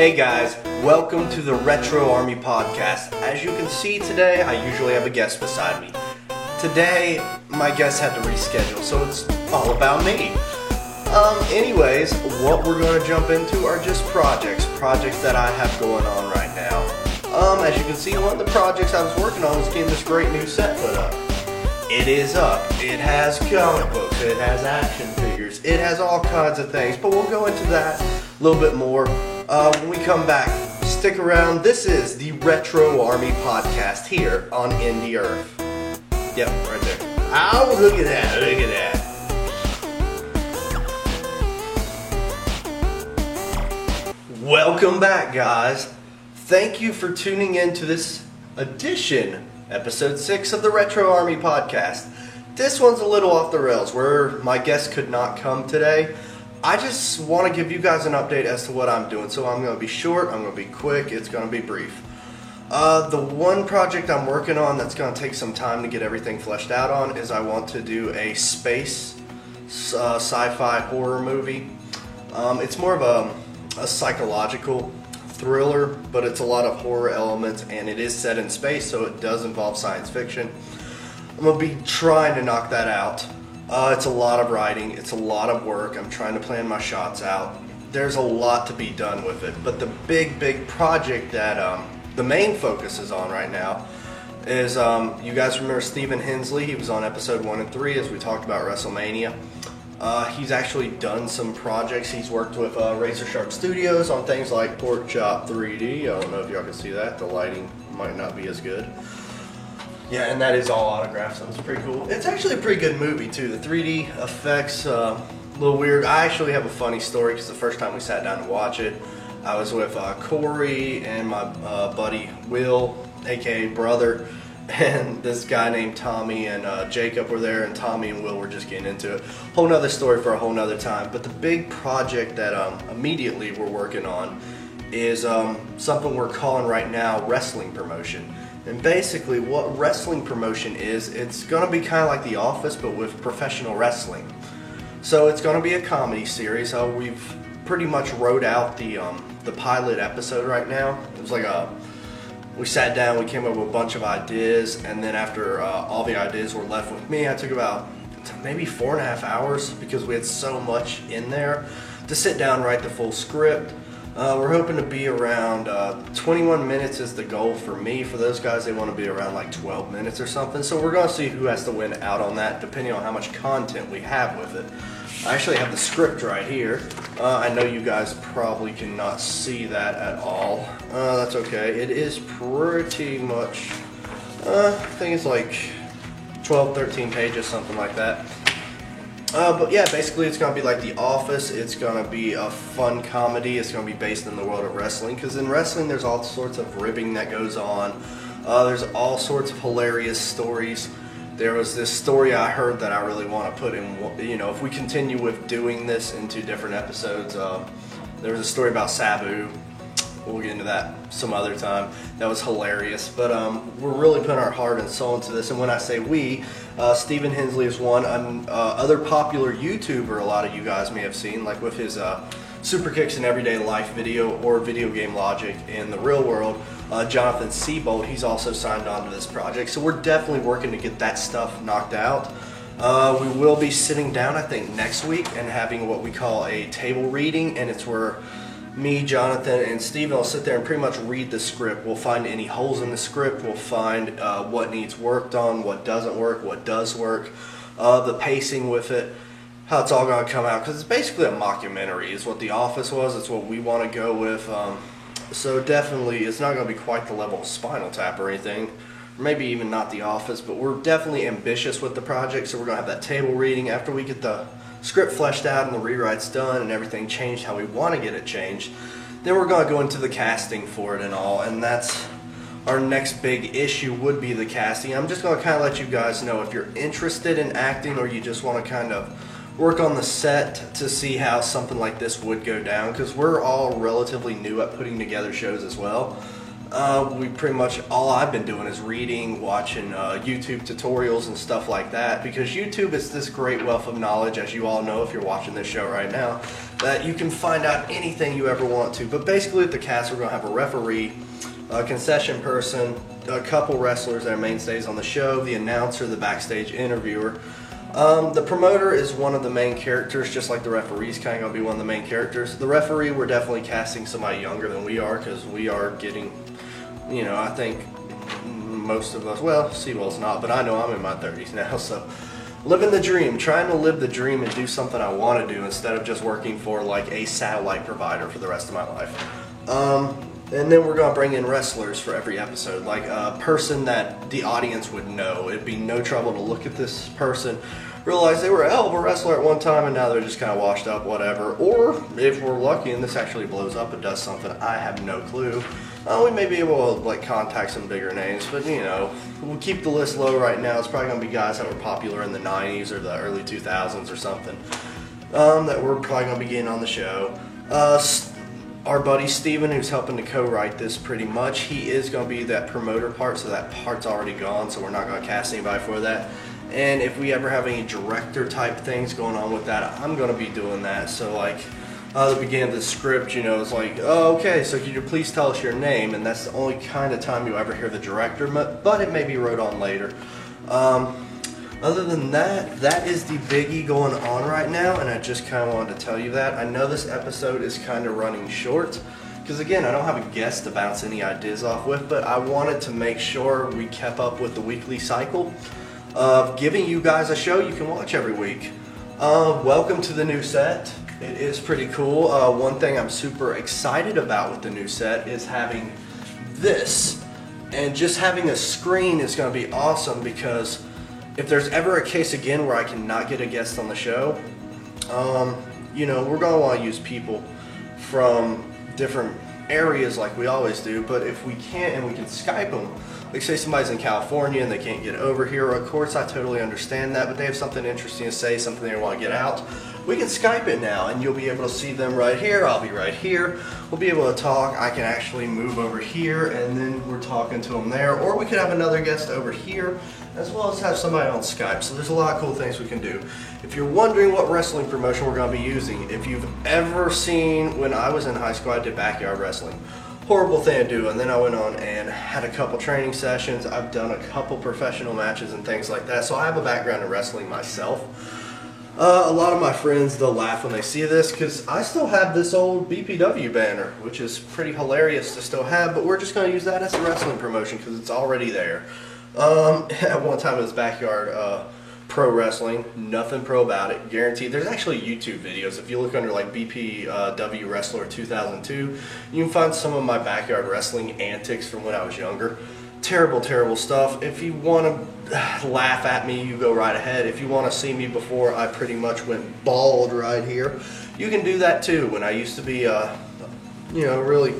Hey guys, welcome to the Retro Army Podcast. As you can see today, I usually have a guest beside me. Today, my guest had to reschedule, so it's all about me. Anyways, what we're going to jump into are just projects that I have going on right now. As you can see, one of the projects I was working on was getting this great new set put up. It is up. It has comic books, it has action figures, it has all kinds of things, but we'll go into that a little bit more when we come back. Stick around. This is the Retro Army Podcast here on Indie Earth. Yep, right there. Oh, look at that, look at that. Welcome back, guys. Thank you for tuning in to this edition, episode 6 of the Retro Army Podcast. This one's a little off the rails, where my guest could not come today. I just want to give you guys an update as to what I'm doing, so I'm going to be short, I'm going to be quick, it's going to be brief. The one project I'm working on that's going to take some time to get everything fleshed out on is I want to do a space sci-fi horror movie. It's more of a psychological thriller, but it's a lot of horror elements, and it is set in space, so it does involve science fiction. I'm going to be trying to knock that out. It's a lot of writing, it's a lot of work. I'm trying to plan my shots out. There's a lot to be done with it, but the big project that the main focus is on right now is, you guys remember Stephen Hensley? He was on episode 1 and 3 as we talked about WrestleMania. He's actually done some projects. He's worked with Razor Sharp Studios on things like Pork Chop 3D. I don't know if y'all can see that. The lighting might not be as good. Yeah, and that is all autographed, so it's pretty cool. It's actually a pretty good movie, too. The 3D effects, a little weird. I actually have a funny story, because the first time we sat down to watch it, I was with Corey and my buddy Will, a.k.a. brother, and this guy named Tommy and Jacob were there, and Tommy and Will were just getting into it. Whole nother story for a whole nother time. But the big project that immediately we're working on is something we're calling right now wrestling promotion. And basically what wrestling promotion is, it's going to be kind of like The Office, but with professional wrestling. So it's going to be a comedy series. We've pretty much wrote out the pilot episode right now. It was like we sat down, we came up with a bunch of ideas, and then after all the ideas were left with me, I took about maybe 4.5 hours, because we had so much in there, to sit down and write the full script. We're hoping to be around 21 minutes is the goal for me. For those guys, they want to be around like 12 minutes or something. So we're going to see who has to win out on that, depending on how much content we have with it. I actually have the script right here. I know you guys probably cannot see that at all. That's okay. It is pretty much, I think it's like 12, 13 pages, something like that. But yeah, basically it's going to be like The Office. It's going to be a fun comedy. It's going to be based in the world of wrestling, because in wrestling there's all sorts of ribbing that goes on. There's all sorts of hilarious stories. There was this story I heard that I really want to put in, you know, if we continue with doing this into different episodes. There was a story about Sabu. We'll get into that some other time. That was hilarious. But we're really putting our heart and soul into this. And when I say we, Stephen Hensley is one. Other popular YouTuber a lot of you guys may have seen, like with his Super Kicks in Everyday Life video or Video Game Logic in the real world. Jonathan Seabolt, he's also signed on to this project. So we're definitely working to get that stuff knocked out. We will be sitting down, I think, next week and having what we call a table reading. And it's where me, Jonathan, and Steven will sit there and pretty much read the script. We'll find any holes in the script. We'll find what needs worked on, what doesn't work, what does work, the pacing with it, how it's all going to come out. Because it's basically a mockumentary is what The Office was. It's what we want to go with. So definitely, it's not going to be quite the level of Spinal Tap or anything. Maybe even not The Office, but we're definitely ambitious with the project. So we're going to have that table reading after we get the script fleshed out and the rewrites done and everything changed how we want to get it changed. Then we're going to go into the casting for it and all, and that's our next big issue would be the casting. I'm just going to kind of let you guys know if you're interested in acting or you just want to kind of work on the set to see how something like this would go down, because we're all relatively new at putting together shows as well. We pretty much, all I've been doing is reading, watching YouTube tutorials and stuff like that, because YouTube is this great wealth of knowledge, as you all know if you're watching this show right now, that you can find out anything you ever want to. But basically at the cast, we're going to have a referee, a concession person, a couple wrestlers that are mainstays on the show, the announcer, the backstage interviewer. The promoter is one of the main characters, just like the referee's kind of going to be one of the main characters. The referee, we're definitely casting somebody younger than we are, because we are getting, you know, I think most of us, well, Sewell's not, but I know I'm in my 30s now, so living the dream, trying to live the dream and do something I want to do instead of just working for like a satellite provider for the rest of my life. And then we're going to bring in wrestlers for every episode, like a person that the audience would know. It'd be no trouble to look at this person, realize they were a hell of a wrestler at one time and now they're just kind of washed up, whatever. Or if we're lucky and this actually blows up and does something, I have no clue. We may be able to like contact some bigger names, but you know, we'll keep the list low right now. It's probably going to be guys that were popular in the 90s or the early 2000s or something, that we're probably going to be getting on the show. Our buddy Steven, who's helping to co-write this pretty much, he is going to be that promoter part, so that part's already gone, so we're not going to cast anybody for that. And if we ever have any director type things going on with that, I'm going to be doing that. So like, the beginning of the script, you know, it's like, oh, okay, so could you please tell us your name? And that's the only kind of time you ever hear the director, but it may be wrote on later. Other than that, that is the biggie going on right now, and I just kind of wanted to tell you that. I know this episode is kind of running short, because again, I don't have a guest to bounce any ideas off with, but I wanted to make sure we kept up with the weekly cycle of giving you guys a show you can watch every week. Welcome to the new set. It is pretty cool. One thing I'm super excited about with the new set is having this, and just having a screen is going to be awesome, because if there's ever a case again where I cannot get a guest on the show, you know, we're going to want to use people from different areas like we always do, but if we can't and we can Skype them, like say somebody's in California and they can't get over here, of course I totally understand that, but they have something interesting to say, something they want to get out, we can Skype it now, and you'll be able to see them right here, I'll be right here, we'll be able to talk, I can actually move over here and then we're talking to them there, or we could have another guest over here, as well as have somebody on Skype. So there's a lot of cool things we can do. If you're wondering what wrestling promotion we're going to be using, if you've ever seen, when I was in high school I did backyard wrestling. Horrible thing to do, and then I went on and had a couple training sessions. I've done a couple professional matches and things like that, so I have a background in wrestling myself. A lot of my friends, they'll laugh when they see this, because I still have this old BPW banner, which is pretty hilarious to still have, but we're just going to use that as a wrestling promotion because it's already there. At one time it was backyard pro wrestling, nothing pro about it, guaranteed. There's actually YouTube videos. If you look under like BPW Wrestler 2002, you can find some of my backyard wrestling antics from when I was younger. Terrible, terrible stuff. If you want to laugh at me, you go right ahead. If you want to see me before I pretty much went bald right here, you can do that too. When I used to be, you know, really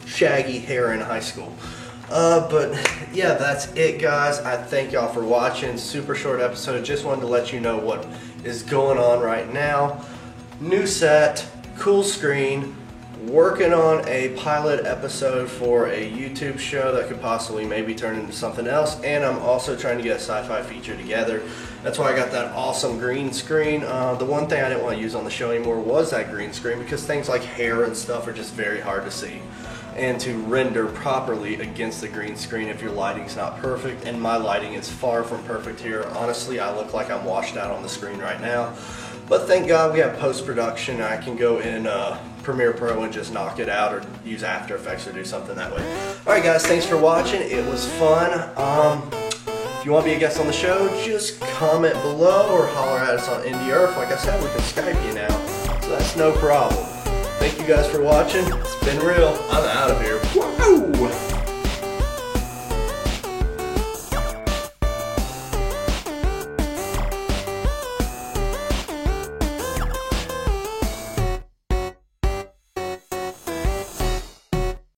shaggy hair in high school. But yeah, that's it, guys. I thank y'all for watching. Super short episode. Just wanted to let you know what is going on right now. New set, cool screen, working on a pilot episode for a YouTube show that could possibly maybe turn into something else, and I'm also trying to get a sci-fi feature together. That's why I got that awesome green screen. The one thing I didn't want to use on the show anymore was that green screen, because things like hair and stuff are just very hard to see and to render properly against the green screen if your lighting's not perfect, and my lighting is far from perfect here. Honestly, I look like I'm washed out on the screen right now, but thank God we have post-production. I can go in Premiere Pro and just knock it out, or use After Effects or do something that way. Alright guys, thanks for watching. It was fun. If you want to be a guest on the show, just comment below or holler at us on Indie Earth. Like I said, we can Skype you now, so that's no problem. Thank you guys for watching. It's been real. I'm